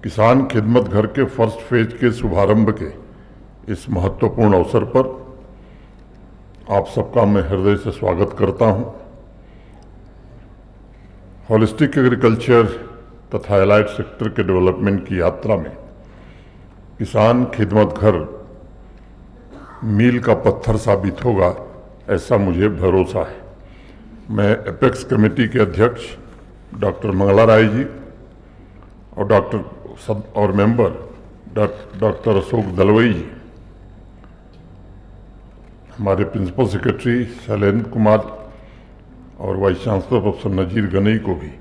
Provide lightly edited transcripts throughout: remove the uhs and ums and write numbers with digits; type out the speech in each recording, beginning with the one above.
किसान खिदमत घर के फर्स्ट फेज के शुभारंभ के इस महत्वपूर्ण अवसर पर आप सबका मैं हृदय से स्वागत करता हूं। होलिस्टिक एग्रीकल्चर तथा एलाइड सेक्टर के डेवलपमेंट की यात्रा में किसान खिदमत घर मील का पत्थर साबित होगा, ऐसा मुझे भरोसा है। मैं एपेक्स कमेटी के अध्यक्ष डॉक्टर मंगला राय जी और मेंबर डॉक्टर अशोक दलवई जी, हमारे प्रिंसिपल सेक्रेटरी शैलेंद्र कुमार और वाइस चांसलर प्रोफेसर नजीर गनई को भी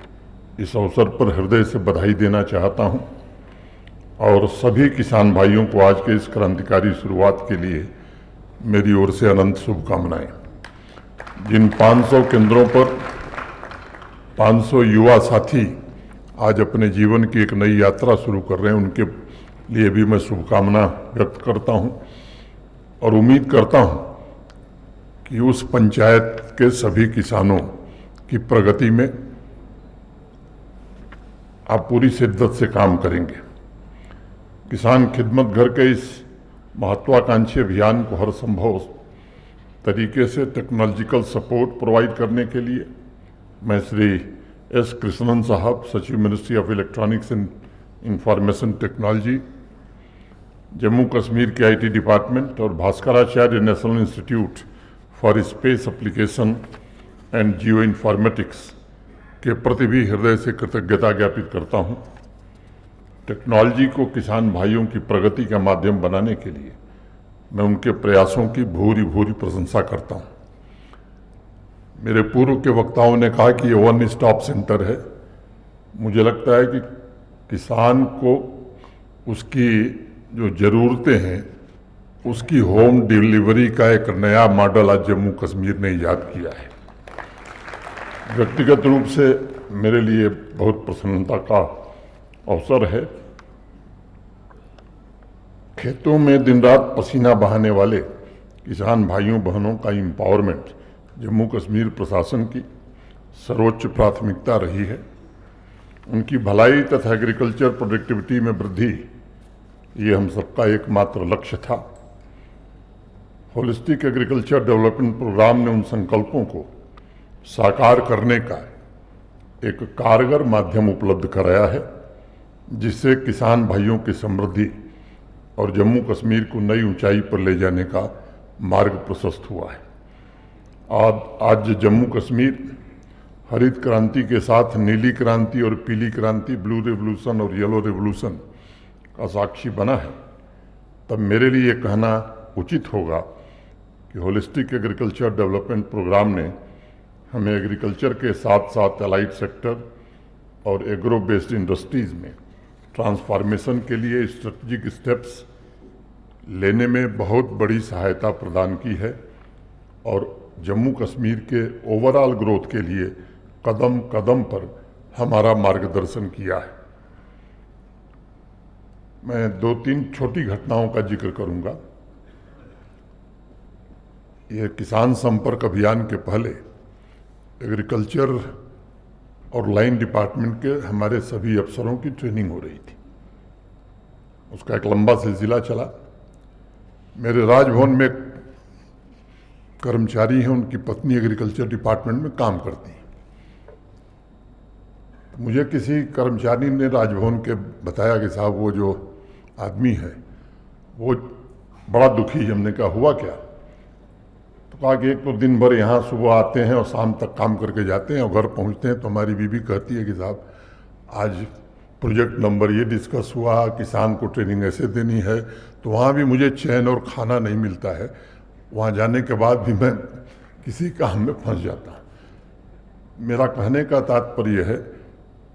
इस अवसर पर हृदय से बधाई देना चाहता हूं और सभी किसान भाइयों को आज के इस क्रांतिकारी शुरुआत के लिए मेरी ओर से अनंत शुभकामनाएं। जिन 500 केंद्रों पर 500 युवा साथी आज अपने जीवन की एक नई यात्रा शुरू कर रहे हैं, उनके लिए भी मैं शुभकामना व्यक्त करता हूं और उम्मीद करता हूं कि उस पंचायत के सभी किसानों की प्रगति में आप पूरी शिद्दत से काम करेंगे। किसान खिदमत घर के इस महत्वाकांक्षी अभियान को हर संभव तरीके से टेक्नोलॉजिकल सपोर्ट प्रोवाइड करने के लिए मैं श्री एस कृष्णन साहब, सचिव ministry of electronics and information technology, Jammu Kashmir के आईटी डिपार्टमेंट और Bhaskaracharya national institute for space application and geo informatics के प्रति भी हृदय से कृतज्ञता ज्ञापित करता हूं। टेक्नोलॉजी को किसान भाइयों की प्रगति का माध्यम बनाने के लिए मैं उनके प्रयासों की भूरी भूरी प्रशंसा करता हूं। मेरे पूर्व के वक्ताओं ने कहा कि ये वन स्टॉप सेंटर है। मुझे लगता है कि किसान को उसकी जो ज़रूरतें हैं उसकी होम डिलीवरी का एक नया मॉडल आज जम्मू कश्मीर ने ईजाद किया है। व्यक्तिगत रूप से मेरे लिए बहुत प्रसन्नता का अवसर है। खेतों में दिन रात पसीना बहाने वाले किसान भाइयों बहनों का एम्पावरमेंट जम्मू कश्मीर प्रशासन की सर्वोच्च प्राथमिकता रही है। उनकी भलाई तथा एग्रीकल्चर प्रोडक्टिविटी में वृद्धि, ये हम सबका एकमात्र लक्ष्य था। होलिस्टिक एग्रीकल्चर डेवलपमेंट प्रोग्राम ने उन संकल्पों को साकार करने का एक कारगर माध्यम उपलब्ध कराया है, जिससे किसान भाइयों की समृद्धि और जम्मू कश्मीर को नई ऊंचाई पर ले जाने का मार्ग प्रशस्त हुआ है। आज जम्मू कश्मीर हरित क्रांति के साथ नीली क्रांति और पीली क्रांति, ब्लू रेवोल्यूशन और येलो रेवोल्यूशन का साक्षी बना है। तब मेरे लिए कहना उचित होगा कि होलिस्टिक एग्रीकल्चर डेवलपमेंट प्रोग्राम ने हमें एग्रीकल्चर के साथ साथ एलाइड सेक्टर और एग्रो बेस्ड इंडस्ट्रीज में ट्रांसफॉर्मेशन के लिए स्ट्रेटजिक स्टेप्स लेने में बहुत बड़ी सहायता प्रदान की है और जम्मू कश्मीर के ओवरऑल ग्रोथ के लिए कदम कदम पर हमारा मार्गदर्शन किया है। मैं 2-3 छोटी घटनाओं का जिक्र करूंगा। ये किसान संपर्क अभियान के पहले एग्रीकल्चर और लाइन डिपार्टमेंट के हमारे सभी अफसरों की ट्रेनिंग हो रही थी। उसका एक लंबा सिलसिला चला। मेरे राजभवन में कर्मचारी हैं, उनकी पत्नी एग्रीकल्चर डिपार्टमेंट में काम करती हैं। तो मुझे किसी कर्मचारी ने राजभवन के बताया कि साहब वो जो आदमी है वो बड़ा दुखी है। हमने कहा हुआ क्या? तो कहा कि एक तो दिन भर यहाँ सुबह आते हैं और शाम तक काम करके जाते हैं और घर पहुँचते हैं तो हमारी बीवी कहती है कि साहब आज प्रोजेक्ट नंबर ये डिस्कस हुआ, किसान को ट्रेनिंग ऐसे देनी है, तो वहाँ भी मुझे चैन और खाना नहीं मिलता है। वहाँ जाने के बाद भी मैं किसी काम में फंस जाता। मेरा कहने का तात्पर्य है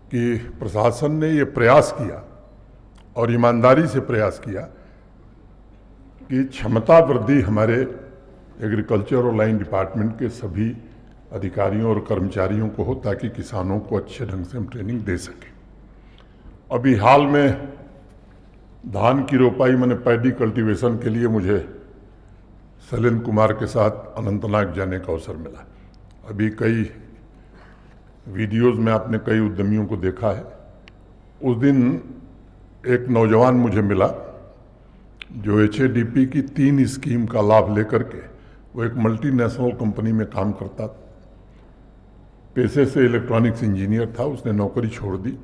कि प्रशासन ने ये प्रयास किया और ईमानदारी से प्रयास किया कि क्षमता वृद्धि हमारे एग्रीकल्चर और लाइन डिपार्टमेंट के सभी अधिकारियों और कर्मचारियों को हो, ताकि किसानों को अच्छे ढंग से हम ट्रेनिंग दे सकें। अभी हाल में धान की रोपाई, मैंने पैडी कल्टीवेशन के लिए मुझे शैलेंद्र कुमार के साथ अनंतनाग जाने का अवसर मिला। अभी कई वीडियोस में आपने कई उद्यमियों को देखा है। उस दिन एक नौजवान मुझे मिला जो HADP की 3 स्कीम का लाभ लेकर के वो एक मल्टीनेशनल कंपनी में काम करता था। पेशे से इलेक्ट्रॉनिक्स इंजीनियर था, उसने नौकरी छोड़ दी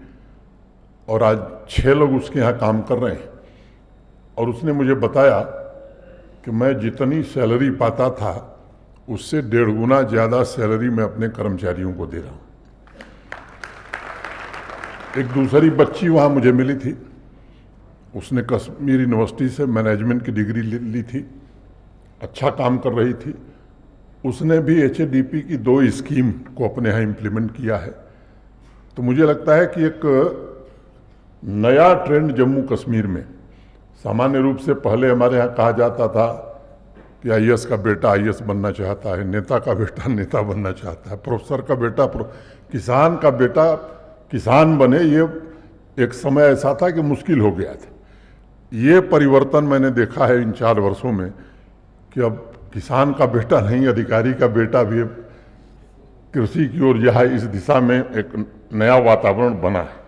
और आज 6 लोग उसके यहाँ काम कर रहे हैं। और उसने मुझे बताया कि मैं जितनी सैलरी पाता था उससे 1.5 गुना ज़्यादा सैलरी मैं अपने कर्मचारियों को दे रहा हूँ। एक दूसरी बच्ची वहाँ मुझे मिली थी, उसने कश्मीर यूनिवर्सिटी से मैनेजमेंट की डिग्री ली थी, अच्छा काम कर रही थी। उसने भी HADP की 2 स्कीम को अपने यहाँ इम्प्लीमेंट किया है। तो मुझे लगता है कि एक नया ट्रेंड जम्मू कश्मीर में, सामान्य रूप से पहले हमारे यहाँ कहा जाता था कि IAS का बेटा IAS बनना चाहता है, नेता का बेटा नेता बनना चाहता है, प्रोफेसर का बेटा किसान का बेटा किसान बने। ये एक समय ऐसा था कि मुश्किल हो गया था। ये परिवर्तन मैंने देखा है इन 4 वर्षों में कि अब किसान का बेटा नहीं, अधिकारी का बेटा भी कृषि की ओर जाए, इस दिशा में एक नया वातावरण बना है।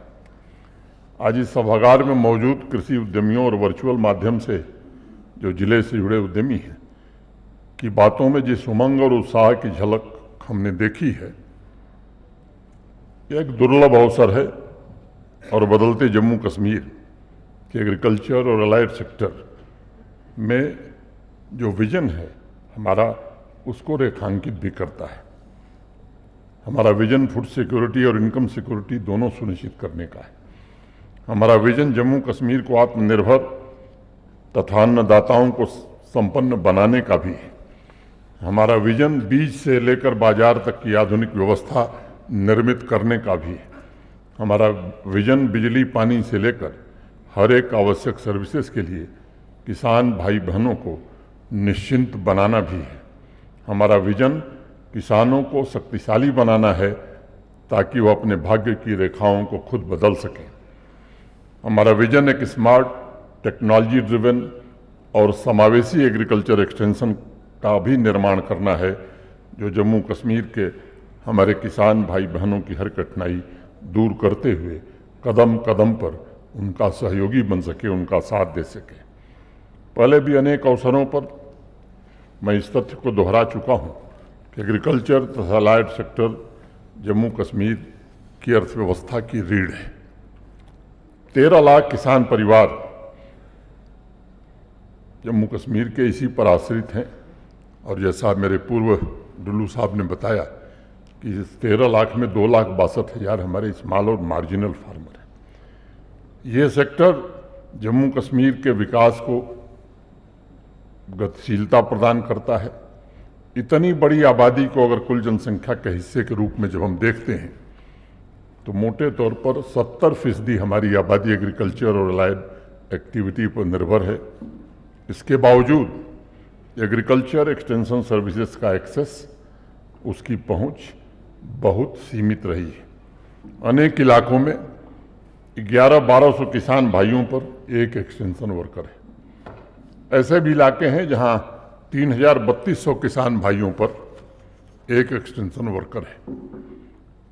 आज इस सभागार में मौजूद कृषि उद्यमियों और वर्चुअल माध्यम से जो जिले से जुड़े उद्यमी हैं की बातों में जिस उमंग और उत्साह की झलक हमने देखी है, यह एक दुर्लभ अवसर है और बदलते जम्मू कश्मीर के एग्रीकल्चर और अलाइड सेक्टर में जो विजन है हमारा, उसको रेखांकित भी करता है। हमारा विजन फूड सिक्योरिटी और इनकम सिक्योरिटी दोनों सुनिश्चित करने का है। हमारा विजन जम्मू कश्मीर को आत्मनिर्भर तथा अन्नदाताओं को संपन्न बनाने का भी है। हमारा विजन बीज से लेकर बाजार तक की आधुनिक व्यवस्था निर्मित करने का भी है। हमारा विजन बिजली पानी से लेकर हर एक आवश्यक सर्विसेज के लिए किसान भाई बहनों को निश्चिंत बनाना भी है। हमारा विजन किसानों को शक्तिशाली बनाना है ताकि वो अपने भाग्य की रेखाओं को खुद बदल सकें। हमारा विजन एक स्मार्ट, टेक्नोलॉजी ड्रिवन और समावेशी एग्रीकल्चर एक्सटेंशन का भी निर्माण करना है, जो जम्मू कश्मीर के हमारे किसान भाई बहनों की हर कठिनाई दूर करते हुए कदम कदम पर उनका सहयोगी बन सके, उनका साथ दे सके। पहले भी अनेक अवसरों पर मैं इस तथ्य को दोहरा चुका हूँ कि एग्रीकल्चर तथा अलाइड सेक्टर जम्मू कश्मीर की अर्थव्यवस्था की रीढ़ है। 13 लाख किसान परिवार जम्मू कश्मीर के इसी पर आश्रित हैं और जैसा मेरे पूर्व डुल्लू साहब ने बताया कि इस 13 लाख में 2,62,000 हमारे स्मॉल और मार्जिनल फार्मर हैं। ये सेक्टर जम्मू कश्मीर के विकास को गतिशीलता प्रदान करता है। इतनी बड़ी आबादी को अगर कुल जनसंख्या के हिस्से के रूप में जब हम देखते हैं तो मोटे तौर पर 70% हमारी आबादी एग्रीकल्चर और अलाइड एक्टिविटी पर निर्भर है। इसके बावजूद एग्रीकल्चर एक्सटेंशन सर्विसेज का एक्सेस, उसकी पहुंच बहुत सीमित रही है। अनेक इलाकों में 1100-1200 किसान भाइयों पर एक एक्सटेंशन वर्कर है। ऐसे भी इलाके हैं जहां 3,3200 किसान भाइयों पर एक एक्सटेंशन वर्कर है।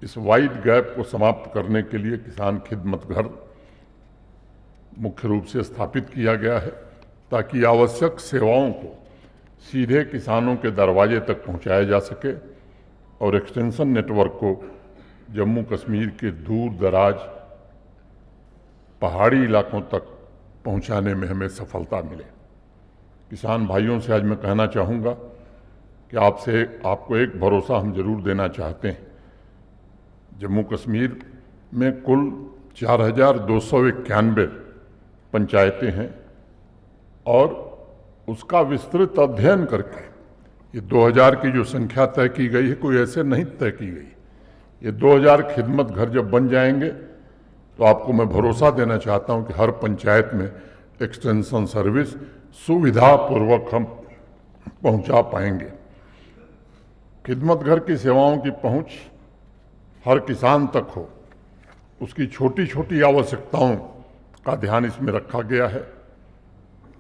इस वाइड गैप को समाप्त करने के लिए किसान खिदमत घर मुख्य रूप से स्थापित किया गया है ताकि आवश्यक सेवाओं को सीधे किसानों के दरवाजे तक पहुंचाया जा सके और एक्सटेंशन नेटवर्क को जम्मू कश्मीर के दूर दराज पहाड़ी इलाकों तक पहुंचाने में हमें सफलता मिले। किसान भाइयों से आज मैं कहना चाहूँगा कि आपको एक भरोसा हम जरूर देना चाहते हैं। जम्मू कश्मीर में कुल 4,291 पंचायतें हैं और उसका विस्तृत अध्ययन करके ये 2000 की जो संख्या तय की गई है, कोई ऐसे नहीं तय की गई। ये 2000 खिदमत घर जब बन जाएंगे तो आपको मैं भरोसा देना चाहता हूं कि हर पंचायत में एक्सटेंशन सर्विस सुविधापूर्वक हम पहुंचा पाएंगे। खिदमत घर की सेवाओं की पहुंच हर किसान तक हो, उसकी छोटी छोटी आवश्यकताओं का ध्यान इसमें रखा गया है।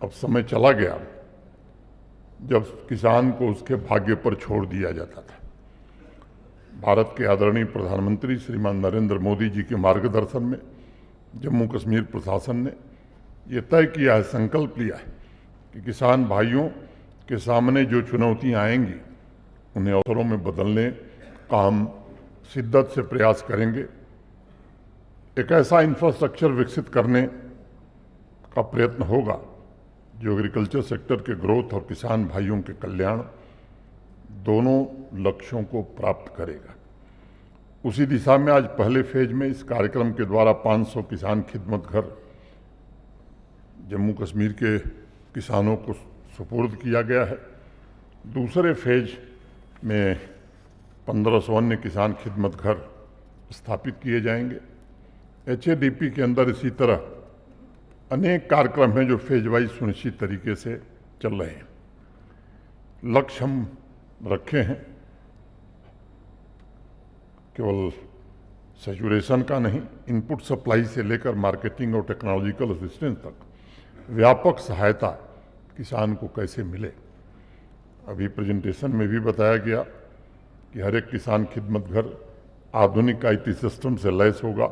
अब समय चला गया जब किसान को उसके भाग्य पर छोड़ दिया जाता था। भारत के आदरणीय प्रधानमंत्री श्रीमान नरेंद्र मोदी जी के मार्गदर्शन में जम्मू कश्मीर प्रशासन ने ये तय किया है, संकल्प लिया है कि किसान भाइयों के सामने जो चुनौतियां आएंगी उन्हें अवसरों में बदलने का हम शिद्दत से प्रयास करेंगे। एक ऐसा इंफ्रास्ट्रक्चर विकसित करने का प्रयत्न होगा जो एग्रीकल्चर सेक्टर के ग्रोथ और किसान भाइयों के कल्याण दोनों लक्ष्यों को प्राप्त करेगा। उसी दिशा में आज पहले फेज में इस कार्यक्रम के द्वारा 500 किसान खिदमत घर जम्मू कश्मीर के किसानों को सुपुर्द किया गया है। दूसरे फेज में 1500 अन्य किसान खिदमत घर स्थापित किए जाएंगे। HADP के अंदर इसी तरह अनेक कार्यक्रम हैं जो फेज वाइज सुनिश्चित तरीके से चल रहे हैं। लक्ष्य हम रखे हैं केवल सैचुरेशन का नहीं, इनपुट सप्लाई से लेकर मार्केटिंग और टेक्नोलॉजिकल असिस्टेंस तक व्यापक सहायता किसान को कैसे मिले। अभी प्रेजेंटेशन में भी बताया गया कि हर एक किसान खिदमत घर आधुनिक IT सिस्टम से लैस होगा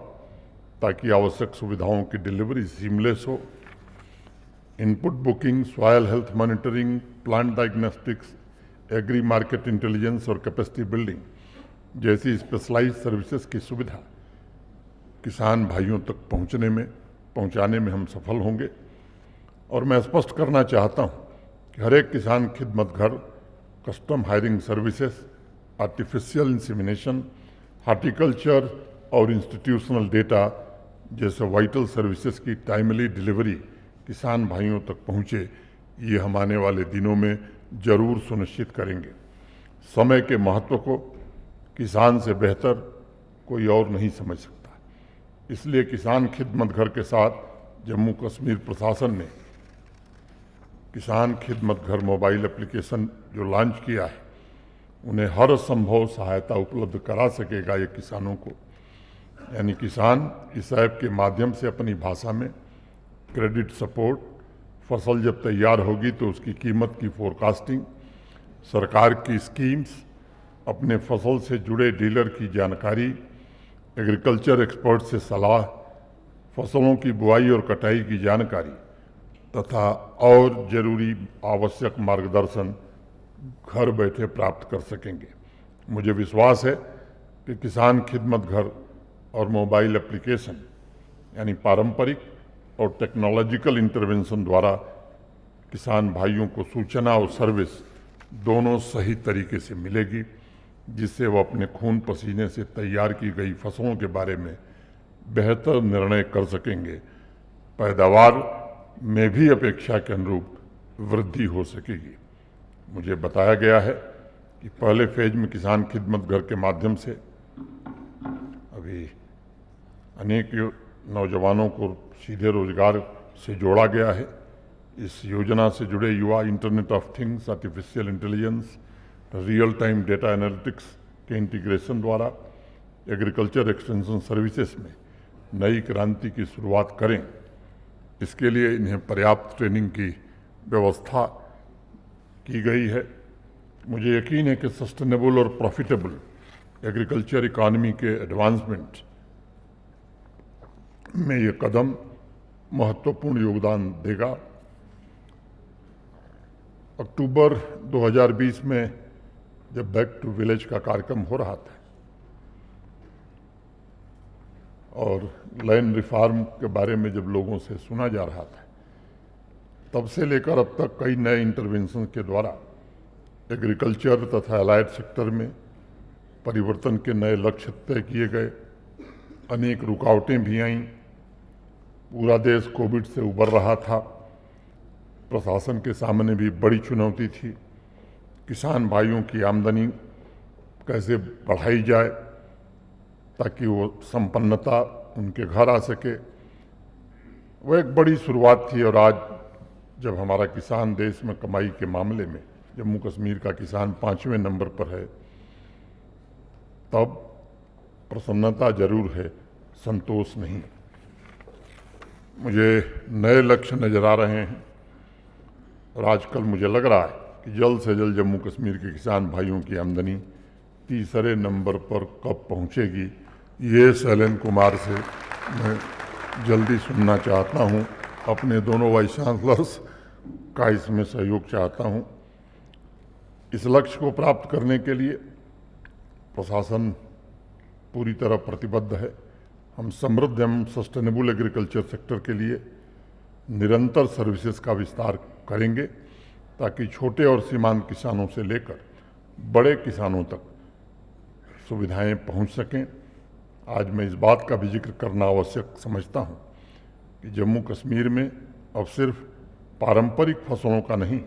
ताकि आवश्यक सुविधाओं की डिलीवरी सीमलेस हो। Input booking, soil health monitoring, plant diagnostics, agri market intelligence और कैपेसिटी बिल्डिंग जैसी स्पेशलाइज्ड सर्विसेज की सुविधा किसान भाइयों तक पहुंचाने में हम सफल होंगे। और मैं स्पष्ट करना चाहता हूं कि हर एक किसान खिदमत घर custom hiring services, artificial insemination, horticulture और इंस्टीट्यूशनल डेटा जैसे वाइटल सर्विसेज की टाइमली डिलीवरी किसान भाइयों तक पहुंचे, ये हम आने वाले दिनों में जरूर सुनिश्चित करेंगे। समय के महत्व को किसान से बेहतर कोई और नहीं समझ सकता। इसलिए किसान खिदमत घर के साथ जम्मू कश्मीर प्रशासन ने किसान खिदमत घर मोबाइल एप्लीकेशन जो लॉन्च किया है, उन्हें हर संभव सहायता उपलब्ध करा सकेगा ये किसानों को। यानी किसान इस ऐप के माध्यम से अपनी भाषा में क्रेडिट सपोर्ट, फसल जब तैयार होगी तो उसकी कीमत की फोरकास्टिंग, सरकार की स्कीम्स, अपने फसल से जुड़े डीलर की जानकारी, एग्रीकल्चर एक्सपर्ट से सलाह, फसलों की बुआई और कटाई की जानकारी तथा और जरूरी आवश्यक मार्गदर्शन घर बैठे प्राप्त कर सकेंगे। मुझे विश्वास है कि किसान खिदमत घर और मोबाइल एप्लीकेशन यानी पारंपरिक और टेक्नोलॉजिकल इंटरवेंशन द्वारा किसान भाइयों को सूचना और सर्विस दोनों सही तरीके से मिलेगी, जिससे वो अपने खून पसीने से तैयार की गई फसलों के बारे में बेहतर निर्णय कर सकेंगे। पैदावार में भी अपेक्षा के अनुरूप वृद्धि हो सकेगी। मुझे बताया गया है कि पहले फेज में किसान खिदमत घर के माध्यम से अभी अनेक नौजवानों को सीधे रोजगार से जोड़ा गया है। इस योजना से जुड़े युवा internet of things, artificial intelligence, real time data analytics के इंटीग्रेशन द्वारा एग्रीकल्चर एक्सटेंशन सर्विसेज में नई क्रांति की शुरुआत करें। इसके लिए इन्हें पर्याप्त ट्रेनिंग की व्यवस्था की गई है। मुझे यकीन है कि सस्टेनेबल और प्रॉफिटेबल एग्रीकल्चर इकॉनमी के एडवांसमेंट में ये कदम महत्वपूर्ण योगदान देगा। अक्टूबर 2020 में जब बैक टू विलेज का कार्यक्रम हो रहा था और लैंड रिफॉर्म के बारे में जब लोगों से सुना जा रहा था, तब से लेकर अब तक कई नए इंटरवेंशन के द्वारा एग्रीकल्चर तथा अलाइड सेक्टर में परिवर्तन के नए लक्ष्य तय किए गए। अनेक रुकावटें भी आईं। पूरा देश कोविड से उबर रहा था। प्रशासन के सामने भी बड़ी चुनौती थी। किसान भाइयों की आमदनी कैसे बढ़ाई जाए ताकि वो संपन्नता उनके घर आ सके, वो एक बड़ी शुरुआत थी। और आज जब हमारा किसान देश में कमाई के मामले में जम्मू कश्मीर का किसान 5वें नंबर पर है, तब प्रसन्नता जरूर है, संतोष नहीं। मुझे नए लक्ष्य नजर आ रहे हैं और आजकल मुझे लग रहा है कि जल्द से जल्द जम्मू कश्मीर के किसान भाइयों की आमदनी तीसरे नंबर पर कब पहुंचेगी, ये शैलेंद्र कुमार से मैं जल्दी सुनना चाहता हूँ। अपने दोनों वाइस चांसलर्स का इसमें सहयोग चाहता हूँ। इस लक्ष्य को प्राप्त करने के लिए प्रशासन पूरी तरह प्रतिबद्ध है। हम समृद्ध एवं सस्टेनेबल एग्रीकल्चर सेक्टर के लिए निरंतर सर्विसेज का विस्तार करेंगे ताकि छोटे और सीमांत किसानों से लेकर बड़े किसानों तक सुविधाएं पहुंच सकें। आज मैं इस बात का भी जिक्र करना आवश्यक समझता हूं कि जम्मू कश्मीर में अब सिर्फ पारंपरिक फसलों का नहीं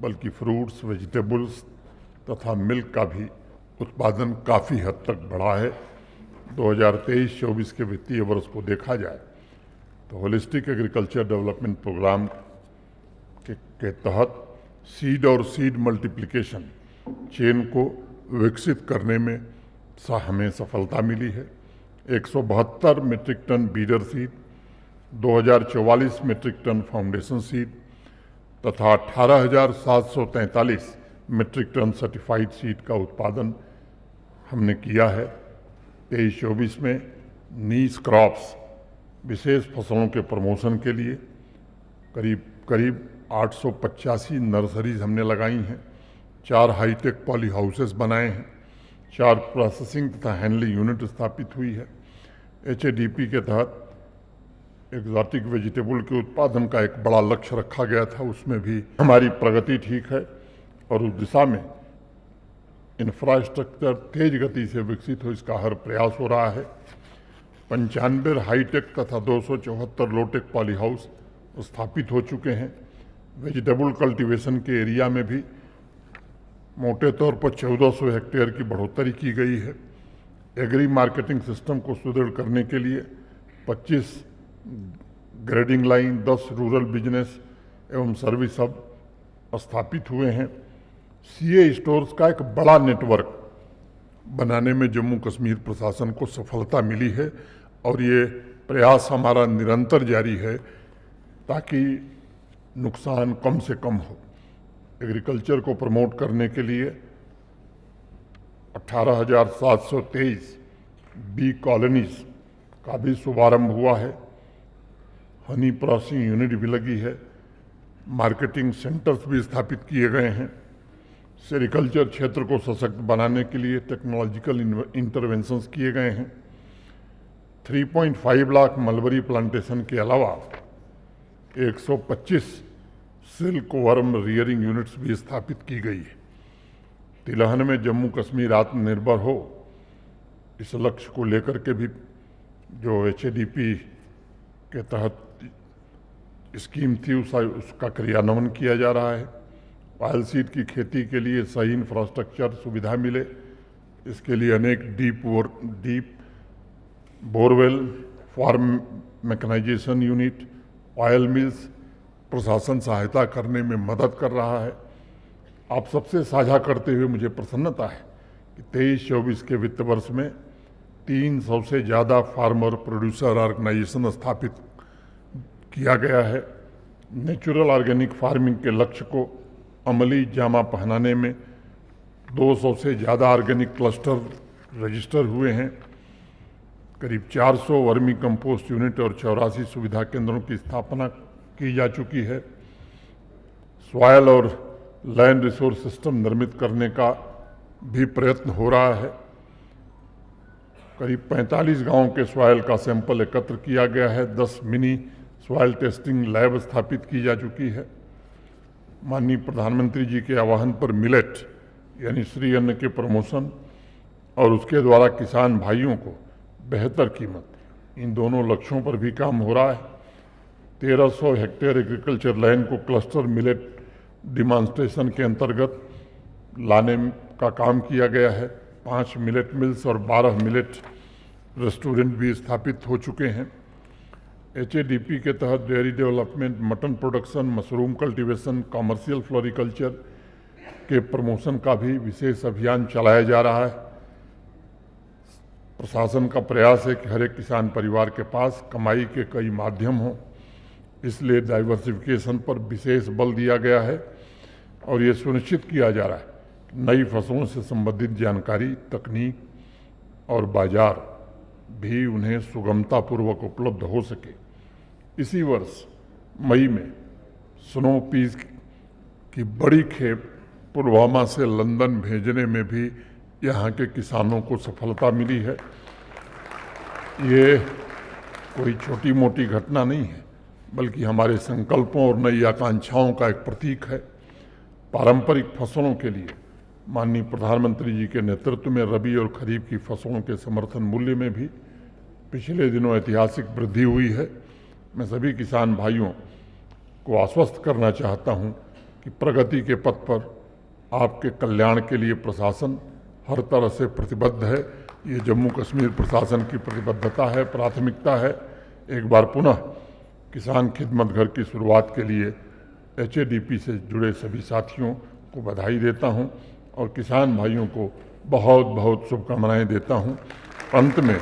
बल्कि फ्रूट्स, वेजिटेबल्स तथा मिल्क का भी उत्पादन काफ़ी हद तक बढ़ा है। 2023-24 के वित्तीय वर्ष को देखा जाए तो होलिस्टिक एग्रीकल्चर डेवलपमेंट प्रोग्राम के तहत सीड और सीड मल्टीप्लिकेशन चेन को विकसित करने में हमें सफलता मिली है। 172 metric tonne breeder seed, 2044 metric tonne foundation seed तथा 18,743 मीट्रिक टन सर्टिफाइड सीड का उत्पादन हमने किया है। 23-24 में नीश क्रॉप्स विशेष फसलों के प्रमोशन के लिए करीब 885 नर्सरीज हमने लगाई हैं, 4 हाईटेक पॉली हाउसेस बनाए हैं, 4 प्रोसेसिंग तथा हैंडलिंग यूनिट स्थापित हुई है। HADP के तहत एक्जॉटिक वेजिटेबल के उत्पादन का एक बड़ा लक्ष्य रखा गया था, उसमें भी हमारी प्रगति ठीक है और उस दिशा में इंफ्रास्ट्रक्चर तेज गति से विकसित हो इसका हर प्रयास हो रहा है। 95 हाईटेक तथा 274 लोटेक पॉली हाउस स्थापित हो चुके हैं। वेजिटेबल कल्टीवेशन के एरिया में भी मोटे तौर पर 1400 हेक्टेयर की बढ़ोतरी की गई है। एग्री मार्केटिंग सिस्टम को सुदृढ़ करने के लिए 25 ग्रेडिंग लाइन, 10 रूरल बिजनेस एवं सर्विस हब स्थापित हुए हैं। CA स्टोर्स का एक बड़ा नेटवर्क बनाने में जम्मू कश्मीर प्रशासन को सफलता मिली है और ये प्रयास हमारा निरंतर जारी है ताकि नुकसान कम से कम हो। एग्रीकल्चर को प्रमोट करने के लिए 18,723 बी कॉलोनीज का भी शुभारंभ हुआ है। हनी प्रोसेसिंग यूनिट भी लगी है, मार्केटिंग सेंटर्स भी स्थापित किए गए हैं। सेरिकल्चर क्षेत्र को सशक्त बनाने के लिए टेक्नोलॉजिकल इंटरवेंशंस किए गए हैं। 3.5 लाख मलबरी प्लांटेशन के अलावा 125 सिल्क वर्म रियरिंग यूनिट्स भी स्थापित की गई है। तिलहन में जम्मू कश्मीर आत्मनिर्भर हो, इस लक्ष्य को लेकर के भी जो HADP के तहत स्कीम थी उसका क्रियान्वयन किया जा रहा है। ऑयल सीड की खेती के लिए सही इंफ्रास्ट्रक्चर सुविधा मिले, इसके लिए अनेक deep borewell, farm mechanisation unit, oil mills प्रशासन सहायता करने में मदद कर रहा है। आप सबसे साझा करते हुए मुझे प्रसन्नता है कि 23-24 के वित्त वर्ष में 300 से ज़्यादा फार्मर प्रोड्यूसर ऑर्गेनाइजेशन स्थापित किया गया है। नेचुरल ऑर्गेनिक फार्मिंग के लक्ष्य को अमली जामा पहनाने में 200 से ज़्यादा ऑर्गेनिक क्लस्टर रजिस्टर हुए हैं। करीब 400 वर्मी कंपोस्ट यूनिट और 84 सुविधा केंद्रों की स्थापना की जा चुकी है। सॉयल और लैंड रिसोर्स सिस्टम निर्मित करने का भी प्रयत्न हो रहा है। करीब 45 गांवों के सॉयल का सैंपल एकत्र किया गया है। 10 मिनी सॉयल टेस्टिंग लैब स्थापित की जा चुकी है। माननीय प्रधानमंत्री जी के आह्वान पर मिलेट यानी श्री अन्न के प्रमोशन और उसके द्वारा किसान भाइयों को बेहतर कीमत, इन दोनों लक्ष्यों पर भी काम हो रहा है। 1300 हेक्टेयर एग्रीकल्चर लैंड को क्लस्टर मिलेट डिमॉन्स्ट्रेशन के अंतर्गत लाने का काम किया गया है। 5 मिलेट मिल्स और 12 मिलेट रेस्टोरेंट भी स्थापित हो चुके हैं। HADP के तहत dairy development, mutton production, mushroom cultivation, commercial floriculture के प्रमोशन का भी विशेष अभियान चलाया जा रहा है। प्रशासन का प्रयास है कि हर एक किसान परिवार के पास कमाई के कई माध्यम हों, इसलिए डाइवर्सिफिकेशन पर विशेष बल दिया गया है और ये सुनिश्चित किया जा रहा है कि नई फसलों से संबंधित जानकारी, तकनीक और बाजार भी उन्हें सुगमतापूर्वक उपलब्ध हो सके। इसी वर्ष मई में स्नो पीस की बड़ी खेप पुलवामा से लंदन भेजने में भी यहाँ के किसानों को सफलता मिली है। ये कोई छोटी मोटी घटना नहीं है, बल्कि हमारे संकल्पों और नई आकांक्षाओं का एक प्रतीक है। पारंपरिक फसलों के लिए माननीय प्रधानमंत्री जी के नेतृत्व में रबी और खरीफ की फसलों के समर्थन मूल्य में भी पिछले दिनों ऐतिहासिक वृद्धि हुई है। मैं सभी किसान भाइयों को आश्वस्त करना चाहता हूं कि प्रगति के पथ पर आपके कल्याण के लिए प्रशासन हर तरह से प्रतिबद्ध है। ये जम्मू कश्मीर प्रशासन की प्रतिबद्धता है, प्राथमिकता है। एक बार पुनः किसान खिदमत घर की शुरुआत के लिए HADP से जुड़े सभी साथियों को बधाई देता हूं और किसान भाइयों को बहुत बहुत शुभकामनाएं देता हूं। अंत में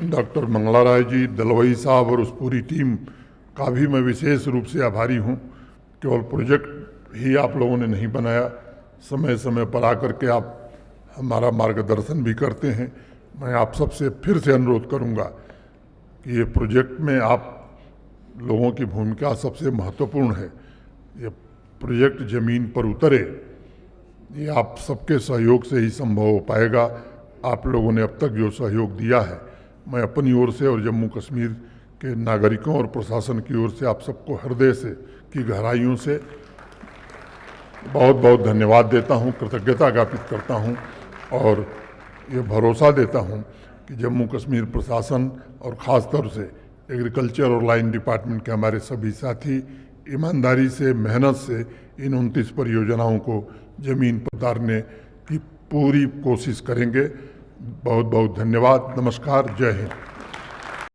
डॉक्टर मंगला राय जी, दलवई साहब और उस पूरी टीम का भी मैं विशेष रूप से आभारी हूं। केवल प्रोजेक्ट ही आप लोगों ने नहीं बनाया, समय समय पर आकर के आप हमारा मार्गदर्शन भी करते हैं। मैं आप सबसे फिर से अनुरोध करूंगा कि ये प्रोजेक्ट में आप लोगों की भूमिका सबसे महत्वपूर्ण है। ये प्रोजेक्ट ज़मीन पर उतरे, ये आप सबके सहयोग से ही संभव हो पाएगा। आप लोगों ने अब तक जो सहयोग दिया है, मैं अपनी ओर से और जम्मू कश्मीर के नागरिकों और प्रशासन की ओर से आप सबको हृदय से की गहराइयों से बहुत बहुत धन्यवाद देता हूं, कृतज्ञता ज्ञापित करता हूं और ये भरोसा देता हूं कि जम्मू कश्मीर प्रशासन और ख़ास तौर से एग्रीकल्चर और लाइन डिपार्टमेंट के हमारे सभी साथी ईमानदारी से, मेहनत से इन 29 परियोजनाओं को ज़मीन पर उतारने की पूरी कोशिश करेंगे। बहुत बहुत धन्यवाद। नमस्कार। जय हिंद।